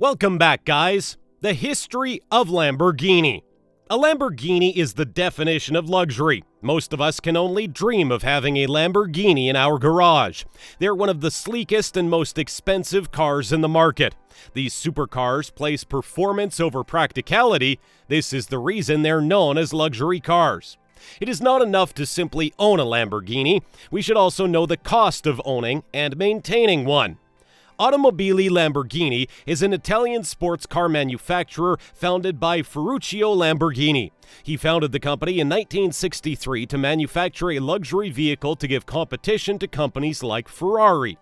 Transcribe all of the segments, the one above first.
Welcome back, guys. The history of Lamborghini. A Lamborghini is the definition of luxury. Most of us can only dream of having a Lamborghini in our garage. They're one of the sleekest and most expensive cars in the market. These supercars place performance over practicality. This is the reason they're known as luxury cars. It is not enough to simply own a Lamborghini. We should also know the cost of owning and maintaining one. Automobili Lamborghini is an Italian sports car manufacturer founded by Ferruccio Lamborghini. He founded the company in 1963 to manufacture a luxury vehicle to give competition to companies like Ferrari.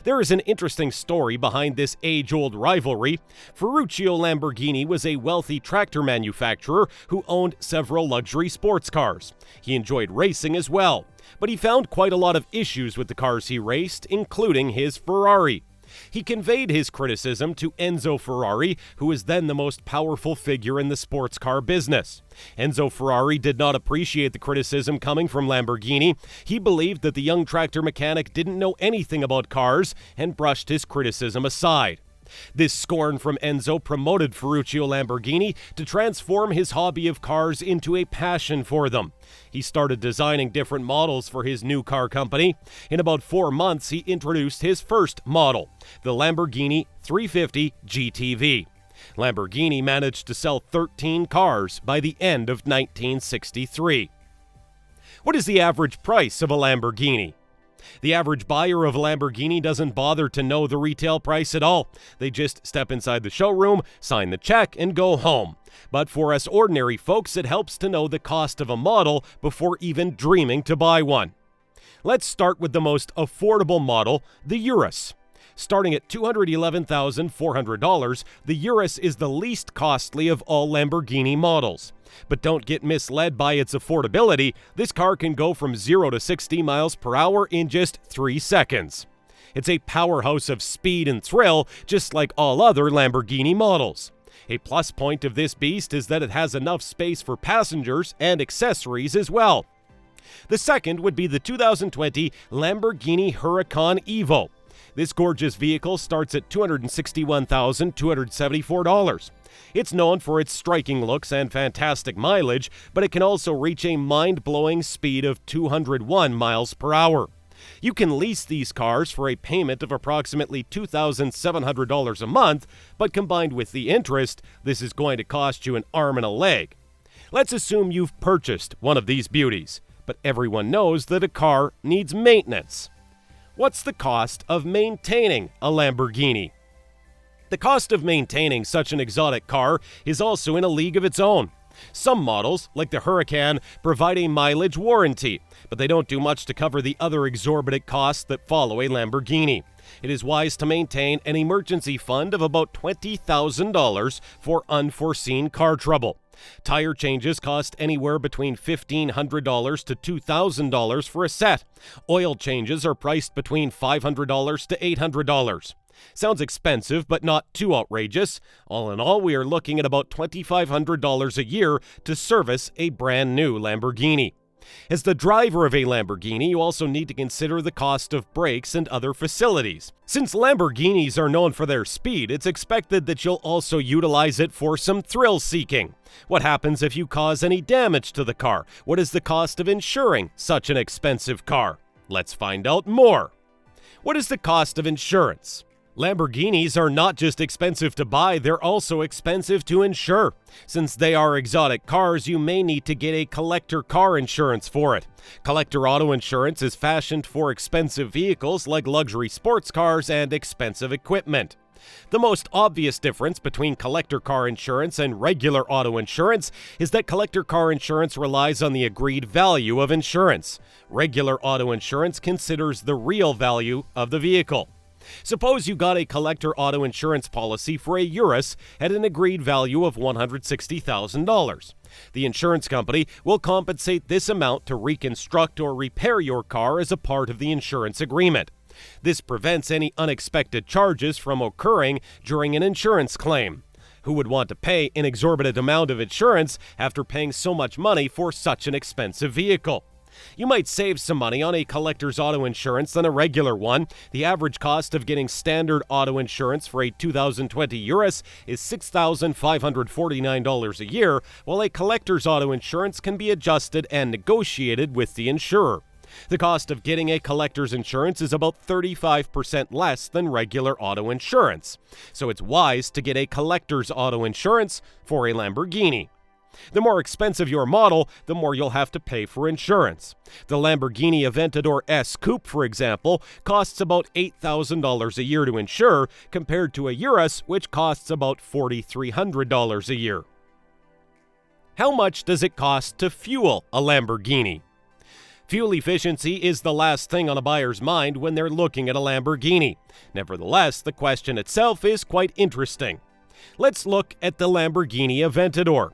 There is an interesting story behind this age-old rivalry. Ferruccio Lamborghini was a wealthy tractor manufacturer who owned several luxury sports cars. He enjoyed racing as well, but he found quite a lot of issues with the cars he raced, including his Ferrari. He conveyed his criticism to Enzo Ferrari, who was then the most powerful figure in the sports car business. Enzo Ferrari did not appreciate the criticism coming from Lamborghini. He believed that the young tractor mechanic didn't know anything about cars and brushed his criticism aside. This scorn from Enzo promoted Ferruccio Lamborghini to transform his hobby of cars into a passion for them. He started designing different models for his new car company. In about 4 months, he introduced his first model, the Lamborghini 350 GTV. Lamborghini managed to sell 13 cars by the end of 1963. What is the average price of a Lamborghini? The average buyer of a Lamborghini doesn't bother to know the retail price at all. They just step inside the showroom, sign the check, and go home. But for us ordinary folks, it helps to know the cost of a model before even dreaming to buy one. Let's start with the most affordable model, the Urus. Starting at $211,400, the Urus is the least costly of all Lamborghini models. But don't get misled by its affordability. This car can go from 0 to 60 miles per hour in just 3 seconds. It's a powerhouse of speed and thrill, just like all other Lamborghini models. A plus point of this beast is that it has enough space for passengers and accessories as well. The second would be the 2020 Lamborghini Huracan Evo. This gorgeous vehicle starts at $261,274. It's known for its striking looks and fantastic mileage, but it can also reach a mind-blowing speed of 201 miles per hour. You can lease these cars for a payment of approximately $2,700 a month, but combined with the interest, this is going to cost you an arm and a leg. Let's assume you've purchased one of these beauties, but everyone knows that a car needs maintenance. What's the cost of maintaining a Lamborghini? The cost of maintaining such an exotic car is also in a league of its own. Some models, like the Huracan, provide a mileage warranty, but they don't do much to cover the other exorbitant costs that follow a Lamborghini. It is wise to maintain an emergency fund of about $20,000 for unforeseen car trouble. Tire changes cost anywhere between $1,500 to $2,000 for a set. Oil changes are priced between $500 to $800. Sounds expensive, but not too outrageous. All in all, we are looking at about $2,500 a year to service a brand new Lamborghini. As the driver of a Lamborghini, you also need to consider the cost of brakes and other facilities. Since Lamborghinis are known for their speed, it's expected that you'll also utilize it for some thrill-seeking. What happens if you cause any damage to the car? What is the cost of insuring such an expensive car? Let's find out more. What is the cost of insurance? Lamborghinis are not just expensive to buy, they're also expensive to insure. Since they are exotic cars, you may need to get a collector car insurance for it. Collector auto insurance is fashioned for expensive vehicles like luxury sports cars and expensive equipment. The most obvious difference between collector car insurance and regular auto insurance is that collector car insurance relies on the agreed value of insurance. Regular auto insurance considers the real value of the vehicle. Suppose you got a collector auto insurance policy for a Urus at an agreed value of $160,000. The insurance company will compensate this amount to reconstruct or repair your car as a part of the insurance agreement. This prevents any unexpected charges from occurring during an insurance claim. Who would want to pay an exorbitant amount of insurance after paying so much money for such an expensive vehicle? You might save some money on a collector's auto insurance than a regular one. The average cost of getting standard auto insurance for a 2020 Urus is $6,549 a year, while a collector's auto insurance can be adjusted and negotiated with the insurer. The cost of getting a collector's insurance is about 35% less than regular auto insurance, so it's wise to get a collector's auto insurance for a Lamborghini. The more expensive your model, the more you'll have to pay for insurance. The Lamborghini Aventador S Coupe, for example, costs about $8,000 a year to insure, compared to a Urus, which costs about $4,300 a year. How much does it cost to fuel a Lamborghini? Fuel efficiency is the last thing on a buyer's mind when they're looking at a Lamborghini. Nevertheless, the question itself is quite interesting. Let's look at the Lamborghini Aventador.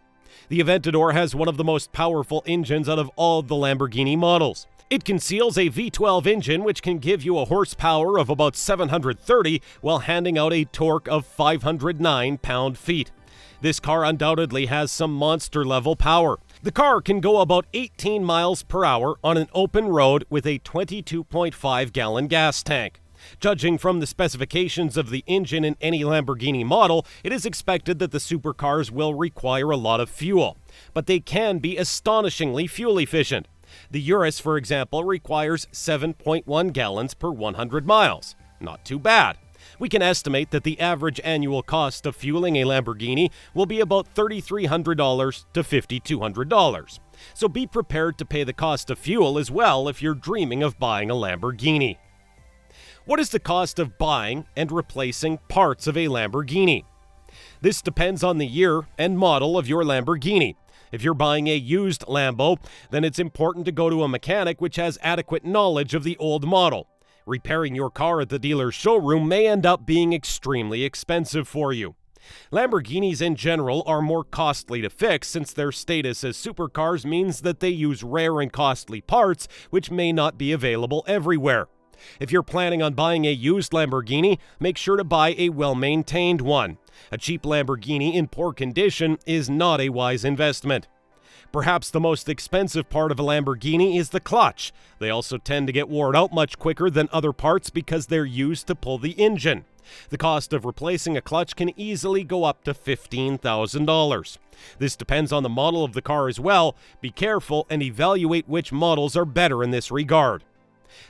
The Aventador has one of the most powerful engines out of all the Lamborghini models. It conceals a V12 engine which can give you a horsepower of about 730 while handing out a torque of 509 pound-feet. This car undoubtedly has some monster-level power. The car can go about 18 miles per hour on an open road with a 22.5-gallon gas tank. Judging from the specifications of the engine in any Lamborghini model, it is expected that the supercars will require a lot of fuel, but they can be astonishingly fuel efficient. The Urus, for example, requires 7.1 gallons per 100 miles. Not too bad. We can estimate that the average annual cost of fueling a Lamborghini will be about $3,300 to $5,200. So be prepared to pay the cost of fuel as well if you're dreaming of buying a Lamborghini. What is the cost of buying and replacing parts of a Lamborghini? This depends on the year and model of your Lamborghini. If you're buying a used Lambo, then it's important to go to a mechanic which has adequate knowledge of the old model. Repairing your car at the dealer's showroom may end up being extremely expensive for you. Lamborghinis in general are more costly to fix since their status as supercars means that they use rare and costly parts which may not be available everywhere. If you're planning on buying a used Lamborghini, make sure to buy a well-maintained one. A cheap Lamborghini in poor condition is not a wise investment. Perhaps the most expensive part of a Lamborghini is the clutch. They also tend to get worn out much quicker than other parts because they're used to pull the engine. The cost of replacing a clutch can easily go up to $15,000. This depends on the model of the car as well. Be careful and evaluate which models are better in this regard.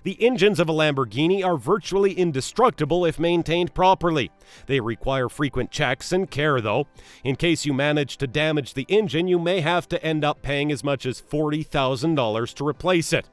The engines of a Lamborghini are virtually indestructible if maintained properly. They require frequent checks and care though. In case you manage to damage the engine, you may have to end up paying as much as $40,000 to replace it.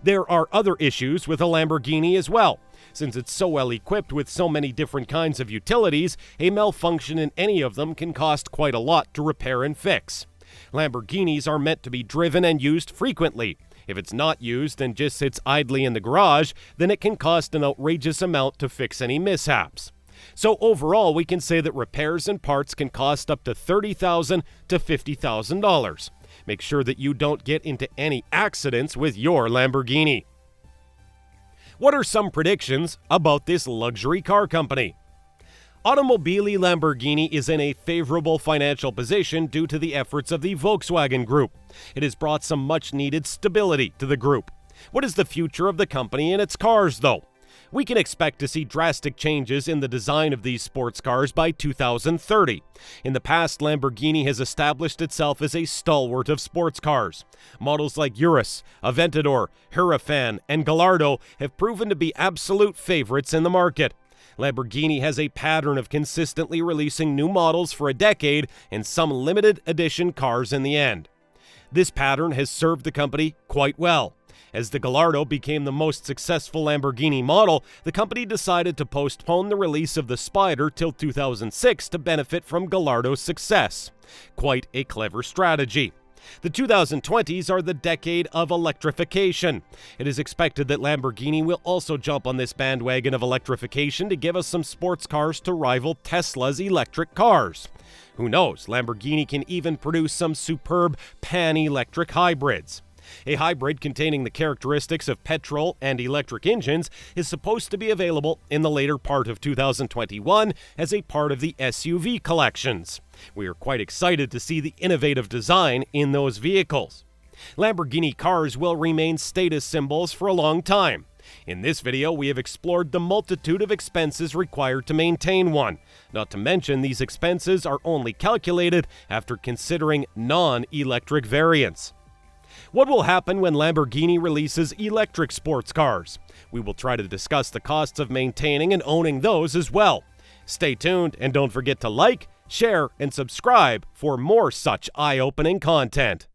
There are other issues with a Lamborghini as well. Since it's so well equipped with so many different kinds of utilities, a malfunction in any of them can cost quite a lot to repair and fix. Lamborghinis are meant to be driven and used frequently. If it's not used and just sits idly in the garage, then it can cost an outrageous amount to fix any mishaps. So overall, we can say that repairs and parts can cost up to $30,000 to $50,000. Make sure that you don't get into any accidents with your Lamborghini. What are some predictions about this luxury car company? Automobili Lamborghini is in a favorable financial position due to the efforts of the Volkswagen Group. It has brought some much-needed stability to the group. What is the future of the company and its cars, though? We can expect to see drastic changes in the design of these sports cars by 2030. In the past, Lamborghini has established itself as a stalwart of sports cars. Models like Urus, Aventador, Huracan, and Gallardo have proven to be absolute favorites in the market. Lamborghini has a pattern of consistently releasing new models for a decade and some limited edition cars in the end. This pattern has served the company quite well. As the Gallardo became the most successful Lamborghini model, the company decided to postpone the release of the Spider till 2006 to benefit from Gallardo's success. Quite a clever strategy. The 2020s are the decade of electrification. It is expected that Lamborghini will also jump on this bandwagon of electrification to give us some sports cars to rival Tesla's electric cars. Who knows, Lamborghini can even produce some superb pan-electric hybrids. A hybrid containing the characteristics of petrol and electric engines is supposed to be available in the later part of 2021 as a part of the SUV collections. We are quite excited to see the innovative design in those vehicles. Lamborghini cars will remain status symbols for a long time. In this video, we have explored the multitude of expenses required to maintain one. Not to mention, these expenses are only calculated after considering non-electric variants. What will happen when Lamborghini releases electric sports cars? We will try to discuss the costs of maintaining and owning those as well. Stay tuned and don't forget to like, share, and subscribe for more such eye-opening content.